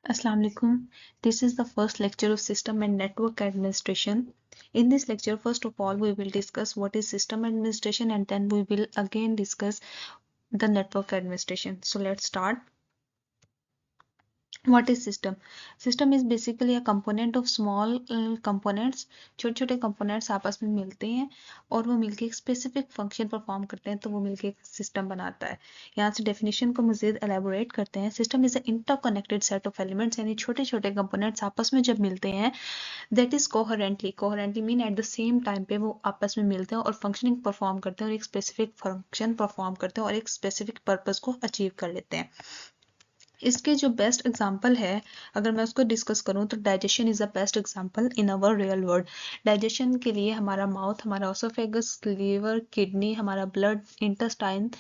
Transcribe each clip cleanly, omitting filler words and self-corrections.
Assalamu alaikum. This is the first lecture of System and Network Administration. In this lecture, first of all, we will discuss what is System Administration and then we will again discuss the Network Administration. So let's start. What is system? System is basically a component of small components. छोटे छोटे components आपस में मिलते हैं और वो मिलके एक specific function perform करते हैं तो वो मिलके एक system बनाता है. यहाँ से definition को मज़ीद elaborate करते हैं. System is an interconnected set of elements यानी छोटे छोटे components आपस में जब मिलते हैं that is coherently mean at the same time पे वो आपस में मिलते हैं और functioning perform करते हैं और एक specific function perform करते हैं और एक specific purpose को achieve कर लेते हैं. इसके जो बेस्ट एग्जांपल है अगर मैं उसको डिस्कस करूं तो digestion is the best example in our real world. Digestion के लिए हमारा माउथ, हमारा ओसोफेगस, लीवर, किडनी, हमारा blood, intestine,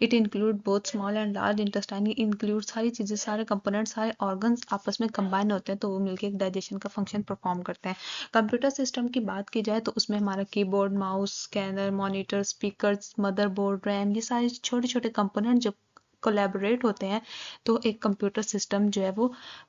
it include both small and large intestine, include सारी चीज़ें, सारे कंपोनेंट, सारे ऑर्गन्स आपस में कंबाइन होते हैं तो वो मिलकर एक डाइजेशन का फंक्शन परफॉर्म करते हैं. कंप्यूटर सिस्टम की बात की जाए तो उसमें हमारा keyboard, mouse, scanner, monitor, speakers, motherboard, RAM, ये सारे छोटे छोटे कंपोनेंट जब कोलैबोरेट होते हैं तो एक कंप्यूटर सिस्टम जो है वो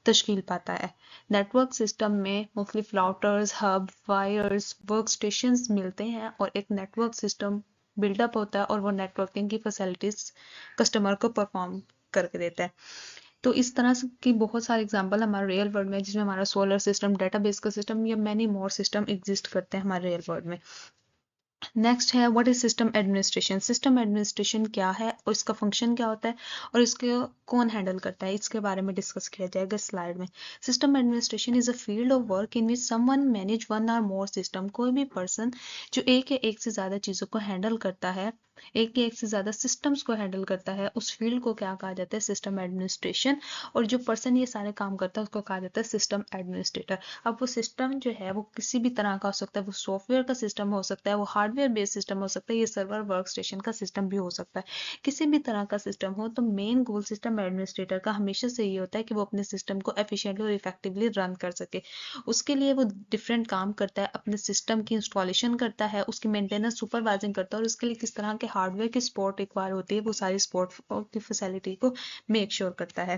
तश्कील पाता है. नेटवर्क सिस्टम में मुख्तलिफ routers, hub, wires, work stations मिलते हैं और एक नेटवर्क सिस्टम बिल्डअप होता है और वो नेटवर्किंग की फैसिलिटीज कस्टमर को परफॉर्म करके देता है. तो इस तरह की बहुत सारे एग्जांपल हमारे रियल वर्ल्ड में जिसमें हमारा सोलर सिस्टम, डेटाबेस का सिस्टम या मैनी मोर सिस्टम एग्जिस्ट करते हैं हमारे रियल वर्ल्ड में. नेक्स्ट है what is system administration. System administration क्या है और इसका फंक्शन क्या होता है और इसको कौन हैंडल करता है, इसके बारे में डिस्कस किया जाएगा स्लाइड में. System administration is a field of work in which someone manage one और मोर सिस्टम. कोई भी पर्सन जो एक या एक से ज़्यादा चीज़ों को हैंडल करता है, एक या एक से ज़्यादा सिस्टम्स को हैंडल करता है, उस फील्ड को क्या कहा जाता है, सिस्टम एडमिनिस्ट्रेशन. और जो पर्सन ये सारे काम करता है उसको कहा जाता है सिस्टम एडमिनिस्ट्रेटर. अब वो सिस्टम जो है वो किसी भी तरह का हो सकता है, वो सॉफ्टवेयर का सिस्टम हो सकता है, वो हार्डवेयर बेस्ड सिस्टम हो सकता है, ये सर्वर वर्क स्टेशन का सिस्टम भी हो सकता है. किसी भी तरह का सिस्टम हो तो मेन गोल सिस्टम एडमिनिस्ट्रेटर का हमेशा से ये होता है कि वो अपने सिस्टम को एफिशिएंटली और इफेक्टिवली रन कर सके. उसके लिए वो डिफरेंट काम करता है, अपने सिस्टम की इंस्टॉलेशन करता है, उसकी मेंटेनेंस सुपरवाइजिंग करता है और उसके लिए किस तरह के हार्डवेयर की सपोर्ट रिक्वायर होती है वो सारी सपोर्ट की फैसिलिटी को मेक श्योर करता है.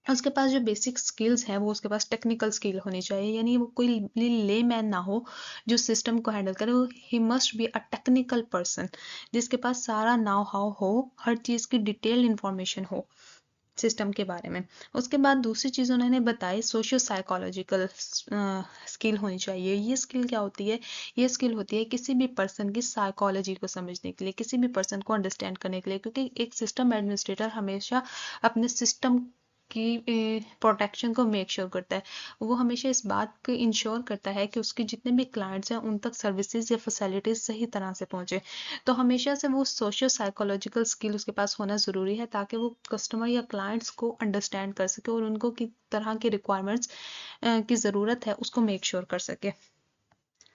उसके पास जो बेसिक स्किल्स हैं वो उसके पास टेक्निकल स्किल होनी चाहिए यानी वो कोई ले मैन ना हो जो सिस्टम को हैंडल करे. वो he must be a technical person जिसके पास सारा नाउ हाउ हो, हर चीज़ की डिटेल इंफॉर्मेशन हो सिस्टम के बारे में. उसके बाद दूसरी चीज़ उन्होंने बताई सोशियो साइकोलॉजिकल स्किल होनी चाहिए. ये स्किल क्या होती है, ये स्किल होती है किसी भी पर्सन की साइकोलॉजी को समझने के लिए, किसी भी पर्सन को अंडरस्टैंड करने के लिए, क्योंकि एक सिस्टम एडमिनिस्ट्रेटर हमेशा अपने सिस्टम की प्रोटेक्शन को मेक श्योर करता है. वो हमेशा इस बात को इंश्योर करता है कि उसके जितने भी क्लाइंट्स हैं उन तक सर्विसेज या फैसिलिटीज सही तरह से पहुंचे. तो हमेशा से वो सोशियो साइकोलॉजिकल स्किल उसके पास होना ज़रूरी है ताकि वो कस्टमर या क्लाइंट्स को अंडरस्टैंड कर सके और उनको किस तरह की रिक्वायरमेंट्स की ज़रूरत है उसको मेक श्योर कर सके.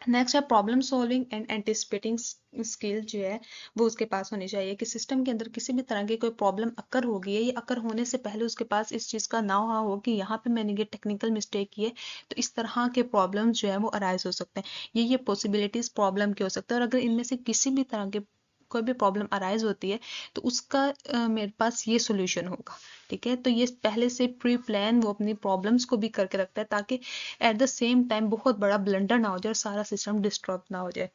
नेक्स्ट है problem solving and anticipating skill जो है वो उसके पास होनी चाहिए कि सिस्टम के अंदर किसी भी तरह की कोई प्रॉब्लम अकर हो गई है या अकर होने से पहले उसके पास इस चीज़ का नाव हो कि यहाँ पे मैंने ये टेक्निकल मिस्टेक की है तो इस तरह के प्रॉब्लम्स जो है वो अराइज हो सकते हैं, ये पॉसिबिलिटीज प्रॉब्लम के हो सकते हैं. और अगर इनमें से किसी भी तरह के कोई भी प्रॉब्लम अराइज होती है तो उसका मेरे पास ये सोल्यूशन होगा. ठीक है, तो ये पहले से प्री प्लान वो अपनी प्रॉब्लम्स को भी करके रखता है ताकि एट द सेम टाइम बहुत बड़ा ब्लंडर ना हो जाए और सारा सिस्टम डिस्टर्ब ना हो जाए.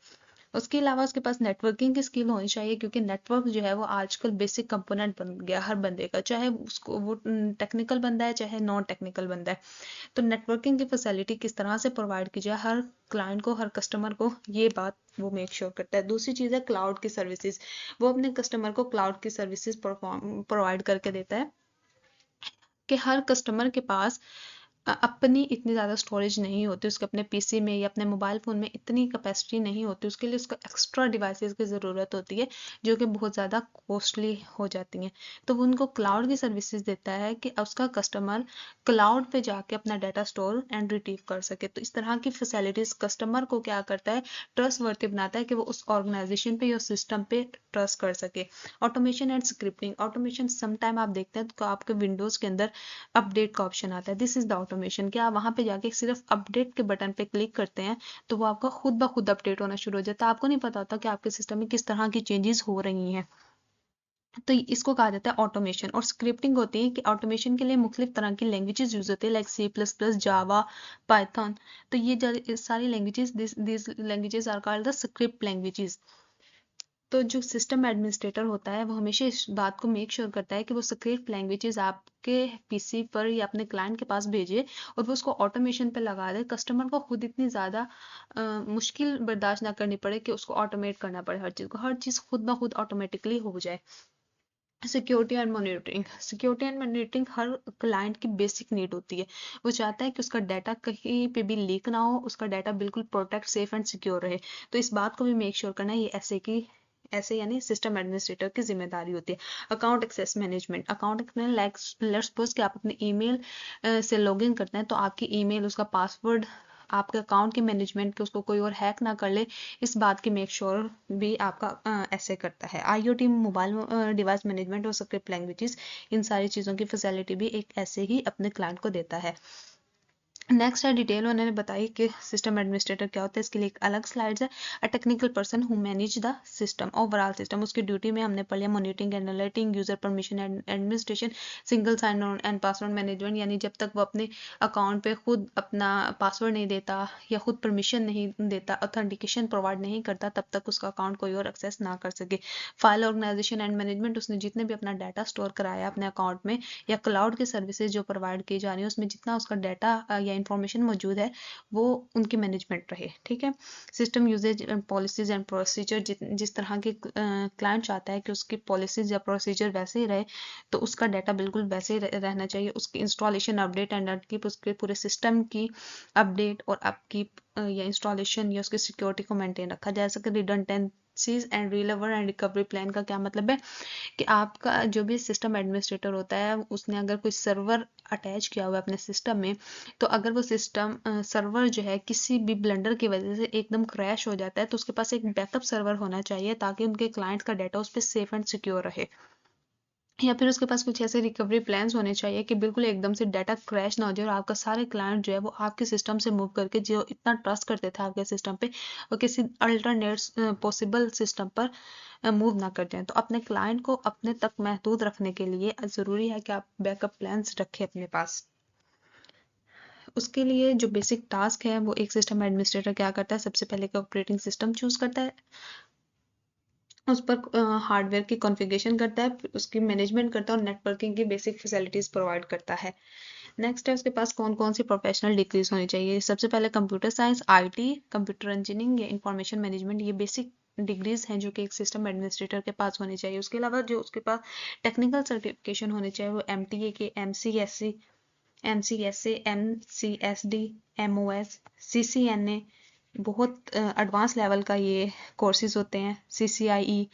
उसके अलावा उसके पास नेटवर्किंग की स्किल होनी चाहिए क्योंकि नेटवर्क जो है वो आजकल बेसिक कंपोनेंट बन गया हर बंदे का, चाहे उसको वो टेक्निकल बंदा है चाहे नॉन टेक्निकल बंदा है. तो नेटवर्किंग की फैसिलिटी किस तरह से प्रोवाइड की जाए हर क्लाइंट को, हर कस्टमर को, ये बात वो मेक श्योर करता है. दूसरी चीज़ है क्लाउड की सर्विसेज. वो अपने कस्टमर को क्लाउड की सर्विसेज प्रोवाइड करके देता है कि हर कस्टमर के पास अपनी इतनी ज़्यादा स्टोरेज नहीं होती, उसके अपने पीसी में या अपने मोबाइल फ़ोन में इतनी कैपेसिटी नहीं होती, उसके लिए उसको एक्स्ट्रा डिवाइसेस की ज़रूरत होती है जो कि बहुत ज़्यादा कॉस्टली हो जाती हैं. तो वो उनको क्लाउड की सर्विसेज देता है कि उसका कस्टमर क्लाउड पे जाके अपना डाटा स्टोर एंड रिट्रीव कर सके. तो इस तरह की फैसिलिटीज़ कस्टमर को क्या करता है, ट्रस्ट वर्दी बनाता है कि वो उस ऑर्गेनाइजेशन पे या सिस्टम पे ट्रस्ट कर सके. Automation and scripting. Automation sometime आप देखते हैं तो आपके विंडोज़ के अंदर अपडेट का ऑप्शन आता है. This is the automation. क्या आप वहां पे जाके सिर्फ अपडेट के बटन पे क्लिक करते हैं तो वो आपका खुद ब खुद अपडेट होना शुरू हो जाता है, आपको नहीं पता होता कि आपके सिस्टम में किस तरह की चेंजेस हो रही हैं. तो इसको कहा जाता है ऑटोमेशन। और स्क्रिप्टिंग होती है कि ऑटोमेशन के लिए मुख्तलिफ तरह की लैंग्वेजेस यूज होती है, like C plus plus, Java, Python. तो ये सारी languages, this languages are called the script languages. तो जो सिस्टम एडमिनिस्ट्रेटर होता है वो हमेशा इस बात को मेक श्योर करता है कि वो स्क्रिप्ट लैंग्वेजेस आपके पीसी पर या अपने क्लाइंट के पास भेजे और वो उसको ऑटोमेशन पे लगा दे। कस्टमर को खुद इतनी ज़्यादा मुश्किल बर्दाश्त ना करनी पड़े कि उसको ऑटोमेट करना पड़े, हर चीज़ खुद ब खुद ऑटोमेटिकली हो जाए। Security and monitoring, security and monitoring her client की बेसिक नीड होती है। वो चाहता है कि उसका डाटा कहीं पे भी लीक ना हो, उसका डाटा बिल्कुल प्रोटेक्ट, सेफ एंड सिक्योर रहे। तो इस बात को भी मेक श्योर करना ये ऐसे यानी सिस्टम एडमिनिस्ट्रेटर की जिम्मेदारी होती है। अकाउंट एक्सेस मैनेजमेंट, अकाउंट में लाइक लेट्स सपोज कि आप अपने ईमेल से लॉगिन करते हैं, तो आपकी ईमेल, उसका पासवर्ड, आपके अकाउंट के मैनेजमेंट के उसको कोई और हैक ना कर ले, इस बात की मेक श्योर भी आपका ऐसे करता है। आईओटी, मोबाइल डिवाइस मैनेजमेंट और स्क्रिप्ट लैंग्वेजेस, इन सारी चीज़ों की फैसिलिटी भी एक ऐसे ही अपने क्लाइंट को देता है। नेक्स्ट है डिटेल, उन्होंने बताई कि सिस्टम एडमिनिस्ट्रेटर क्या होता है। इसके लिए एक अलग स्लाइड्स है। A technical person who manage the system, overall system. उसकी ड्यूटी में हमने पढ़ लिया monitoring and alerting, user permission administration, single sign on and password management, यानी जब तक वो अपने अकाउंट पे खुद अपना पासवर्ड नहीं देता या खुद परमिशन नहीं देता, ऑथेंटिकेशन प्रोवाइड नहीं करता, तब तक उसका अकाउंट कोई और एक्सेस ना कर सके। फाइल ऑर्गेनाइजेशन एंड मैनेजमेंट, उसने जितने भी अपना डाटा स्टोर कराया अपने अकाउंट में या क्लाउड की सर्विसेज जो प्रोवाइड की जा रही है उसमें जितना उसका डाटा या इंफॉर्मेशन मौजूद है वो उनकी मैनेजमेंट रहे। ठीक है। System usages policies and procedure, जिस तरह के क्लाइंट चाहता है कि उसकी पॉलिसीज या प्रोसीजर वैसे ही रहे, तो उसका डाटा बिल्कुल वैसे ही रहना चाहिए। उसकी इंस्टॉलेशन, अपडेट एंड अपकीप, उसके पूरे सिस्टम की अपडेट और अपकीप या इंस्टॉलेशन या उसकी सिक्योरिटी को मेंटेन रखा जा सके। Redundancies and recover and recovery plan का क्या मतलब है कि आपका जो भी सिस्टम एडमिनिस्ट्रेटर होता है उसने अगर कोई सर्वर अटैच किया हुआ है अपने सिस्टम में, तो अगर वो सिस्टम सर्वर जो है किसी भी ब्लंडर की वजह से एकदम क्रैश हो जाता है, तो उसके पास एक बैकअप सर्वर होना चाहिए ताकि उनके क्लाइंट का डाटा उस पर सेफ एंड सिक्योर रहे। या फिर उसके पास कुछ ऐसे रिकवरी प्लान्स होने चाहिए कि बिल्कुल एकदम से डाटा क्रैश ना हो जाए और आपका सारे क्लाइंट जो है वो आपके सिस्टम से मूव करके, जो इतना ट्रस्ट करते थे आपके सिस्टम पे, और किसी अल्टरनेट पॉसिबल सिस्टम पर मूव ना कर जाएं। तो अपने क्लाइंट को अपने तक महदूद रखने के लिए ज़रूरी है कि आप बैकअप प्लान्स रखें अपने पास। उसके लिए जो बेसिक टास्क है वो एक सिस्टम एडमिनिस्ट्रेटर क्या करता है, सबसे पहले एक ऑपरेटिंग सिस्टम चूज करता है, उस पर हार्डवेयर की कॉन्फ़िगरेशन करता है, उसकी मैनेजमेंट करता है और नेटवर्किंग की बेसिक फैसिलिटीज प्रोवाइड करता है। नेक्स्ट है उसके पास कौन कौन सी प्रोफेशनल डिग्रीज होनी चाहिए। सबसे पहले computer science, IT, computer engineering या इंफॉर्मेशन मैनेजमेंट, ये बेसिक डिग्रीज हैं जो कि एक सिस्टम एडमिनिस्ट्रेटर के पास होनी चाहिए। उसके अलावा जो उसके पास टेक्निकल सर्टिफिकेशन होने चाहिए वो एमटीए के, एमसीएससी, एमसीएसए, एमसीएसडी, एमओएस, सीसीएनए, बहुत एडवांस लेवल का ये कोर्सेज होते हैं। सीसीआईई,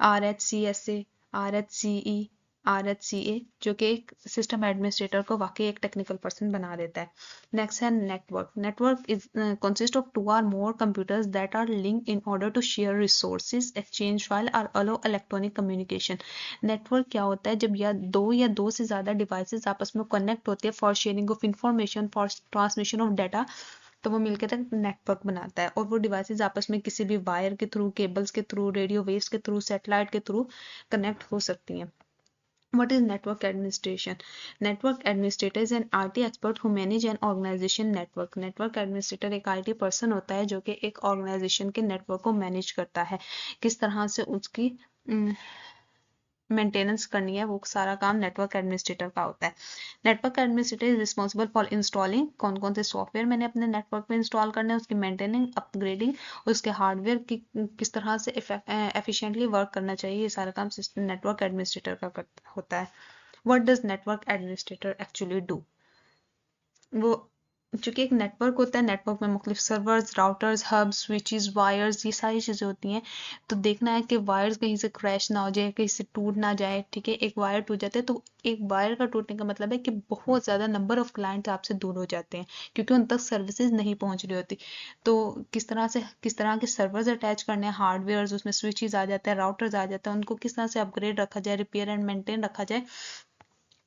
आरएचसीएसए, आरएचसीई, आरएचसीए, जो कि एक सिस्टम एडमिनिस्ट्रेटर को वाकई एक टेक्निकल पर्सन बना देता है। नेक्स्ट है network. Network is consist of two or more computers that are linked in order to share resources, exchange file और अलो इलेक्ट्रॉनिक कम्युनिकेशन। नेटवर्क क्या होता है, जब या दो से ज्यादा डिवाइसेस आपस में कनेक्ट होते हैं for sharing of information, for transmission of data, तो वो मिलकर एक नेटवर्क बनाता है। और वो डिवाइसेस आपस में किसी भी वायर के थ्रू, केबल्स के थ्रू, रेडियो वेव्स के थ्रू, सैटेलाइट के थ्रू कनेक्ट हो सकती हैं। What is network administration? Network administrator is an IT expert who manage an organization network. Network administrator एक IT पर्सन होता है जो कि एक ऑर्गेनाइजेशन के नेटवर्क को मैनेज करता है। किस तरह से उसकी मेंटेनेंस करनी है, वो सारा काम नेटवर्क एडमिनिस्ट्रेटर का होता है। Network administrator is responsible for installing, कौन कौन से सॉफ्टवेयर मैंने अपने नेटवर्क में इंस्टॉल करने हैं, उसकी मेंटेनिंग, अपग्रेडिंग, उसके हार्डवेयर की किस तरह से एफिशिएंटली वर्क करना चाहिए, ये सारा काम नेटवर्क एडमिनिस्ट्रेटर का होता है। What does network administrator actually do? वो चूंकि एक नेटवर्क होता है, नेटवर्क में मुख्तलिफ servers, routers, hubs, switches, wires, ये सारी चीज़ें होती हैं। तो देखना है कि वायर्स कहीं से क्रैश ना हो जाए, कहीं से टूट ना जाए। ठीक है, एक वायर टूट जाता है तो एक वायर का टूटने का मतलब है कि बहुत ज़्यादा नंबर ऑफ क्लाइंट्स आपसे दूर हो जाते हैं क्योंकि उन तक सर्विसेज नहीं पहुंच रही होती। तो किस तरह के सर्वर्स अटैच करने हैं, हार्डवेयर, उसमें स्विचेस आ जाते हैं, राउटर्स आ जाते हैं, उनको किस तरह से अपग्रेड रखा जाए, रिपेयर एंड मेंटेन रखा जाए,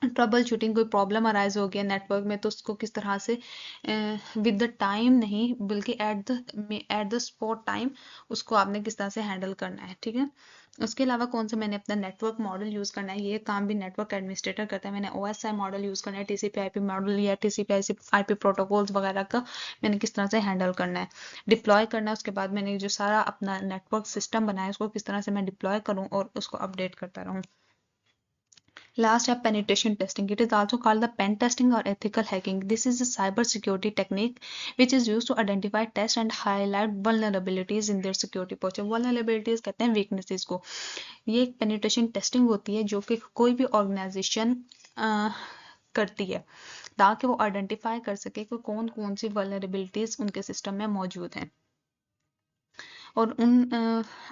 ट्रबल शूटिंग, कोई प्रॉब्लम अराइज हो गया नेटवर्क में तो उसको किस तरह से विद द टाइम नहीं बल्कि एट द स्पॉट टाइम उसको आपने किस तरह से हैंडल करना है, ठीक है। उसके अलावा कौन सा मैंने अपना नेटवर्क मॉडल यूज़ करना है, ये काम भी नेटवर्क एडमिनिस्ट्रेटर करता है। मैंने OSI मॉडल यूज़ करना है, TCP IP मॉडल या TCP IP प्रोटोकॉल्स वगैरह का मैंने किस तरह से हैंडल करना है, डिप्लॉय करना है। उसके बाद मैंने जो सारा अपना नेटवर्क सिस्टम बनाया उसको किस तरह से मैं डिप्लॉय करूँ और उसको अपडेट करता रहूँ। Last है penetration testing. It is also called the pen testing or ethical hacking. This is a cyber security technique which is used to identify, test and highlight vulnerabilities in their security posture. Vulnerabilities कहते हैं weaknesses को। ये एक penetration testing होती है जो कि कोई भी organization करती है ताकि वो आइडेंटिफाई कर सके कि कौन कौन सी vulnerabilities उनके सिस्टम में मौजूद हैं और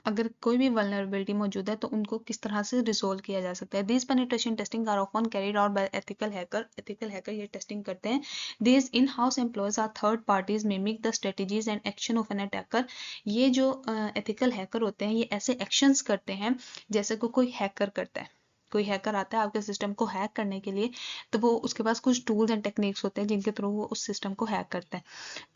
अगर कोई भी वल्नरेबिलिटी मौजूद है तो उनको किस तरह से रिजोल्व किया जा सकता है। This penetration testing are often carried out by ethical hacker. Ethical hacker ये टेस्टिंग करते हैं। This in house employees or third parties mimic the strategies and action of an attacker. ये जो एथिकल हैकर होते हैं ये ऐसे एक्शंस करते हैं जैसे को कोई हैकर करता है। कोई हैकर आता है आपके सिस्टम को हैक करने के लिए तो वो उसके पास कुछ टूल्स एंड टेक्निक्स होते हैं जिनके थ्रू वो उस सिस्टम को हैक करता है।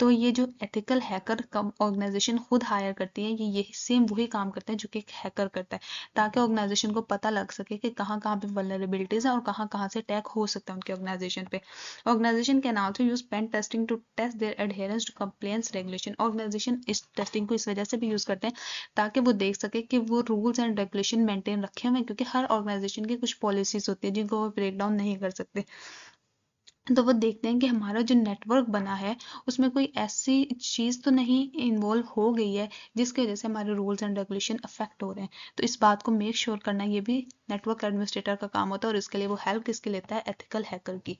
तो ये जो एथिकल हैकर ऑर्गेनाइजेशन खुद हायर करती है ये सेम वही काम करते हैं जो कि एक हैकर करता है ताकि ऑर्गेनाइजेशन को पता लग सके कि कहाँ कहाँ पे वल्नरेबिलिटीज है और कहाँ कहाँ से अटैक हो सकता है उनके ऑर्गेनाइजेशन पे। Organisation can also use pen testing to test their adherence to compliance regulation. Organisation इस टेस्टिंग को इस वजह से भी यूज करते हैं ताकि वो देख सके कि वो रूल्स एंड रेगुलेशन मेंटेन रखे हुए हैं क्योंकि हर ऑर्गेनाइजेशन की कुछ पॉलिसीज होती है जिनको वो ब्रेक डाउन नहीं कर सकते। तो वो देखते हैं कि हमारा जो नेटवर्क बना है उसमें कोई ऐसी चीज़ तो नहीं इन्वॉल्व हो गई है जिसकी वजह से हमारे रूल्स एंड रेगुलेशन अफेक्ट हो रहे हैं। तो इस बात को मेक श्योर करना ये भी नेटवर्क एडमिनिस्ट्रेटर का काम होता है और इसके लिए वो हेल्प किसकी लेता है, एथिकल हैकर की।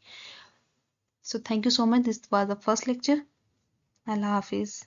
So thank you so much, this was the first lecture. अल्लाह हाफिज़।